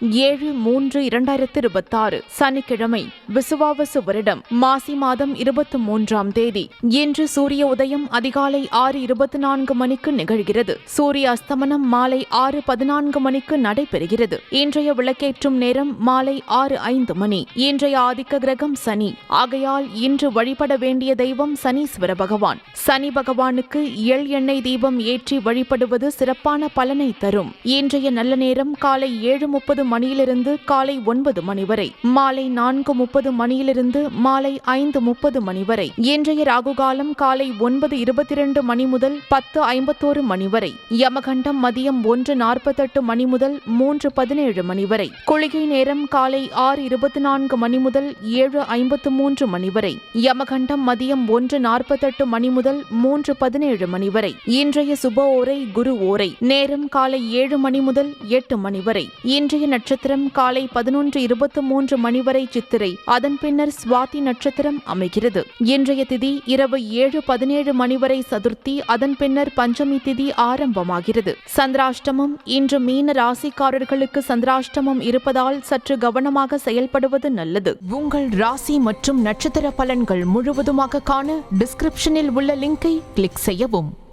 7/3/2026 சனிக்கிழமை விசுவாவசு வருடம் மாசி மாதம் 23ஆம் தேதி. இன்று சூரிய உதயம் அதிகாலை 6:24 மணிக்கு நிகழ்கிறது. சூரிய அஸ்தமனம் மாலை 6:14 மணிக்கு நடைபெறுகிறது. இன்றைய விளக்கேற்றும் நேரம் மாலை 6:05 மணி. இன்றைய ஆதிக்க கிரகம் சனி. ஆகையால் இன்று வழிபட வேண்டிய தெய்வம் சனீஸ்வர பகவான். சனி பகவானுக்கு எள் எண்ணெய் தீபம் ஏற்றி வழிபடுவது சிறப்பான பலனை தரும். இன்றைய நல்ல நேரம் காலை 7:30 மணியிலிருந்து காலை 9 மணி வரை, மாலை 4:30 மணியிலிருந்து மாலை 5:30 மணி வரை. இன்றைய ராகுகாலம் காலை 9:22 மணி முதல் 10:51 மணி வரை. யமகண்டம் மதியம் 1:48 மணி முதல் 3:17 மணி வரை. குளிகை நேரம் காலை 6:24 மணி முதல் 7:53 மணி வரை. யமகண்டம் மதியம் 1:48 மணி முதல் 3:17 மணி வரை. இன்றைய சுப ஓரை குரு ஓரை. நேரம் காலை 7 மணி முதல் 8 மணி வரை. இன்றைய நட்சத்திரம் காலை 11:23 மணி வரை சித்திரை. அதன் பின்னர் சுவாதி நட்சத்திரம் அமைகிறது. இன்றைய திதி இரவு 7:17 மணி வரை சதுர்த்தி. அதன் பின்னர் பஞ்சமி திதி ஆரம்பமாகிறது. சந்திராஷ்டமம். இன்று மீன ராசிக்காரர்களுக்கு சந்திராஷ்டமம் இருப்பதால் சற்று கவனமாக செயல்படுவது நல்லது. உங்கள் ராசி மற்றும் நட்சத்திர பலன்கள் முழுவதுமாக காண டிஸ்கிரிப்ஷனில் உள்ள லிங்கை கிளிக் செய்யவும்.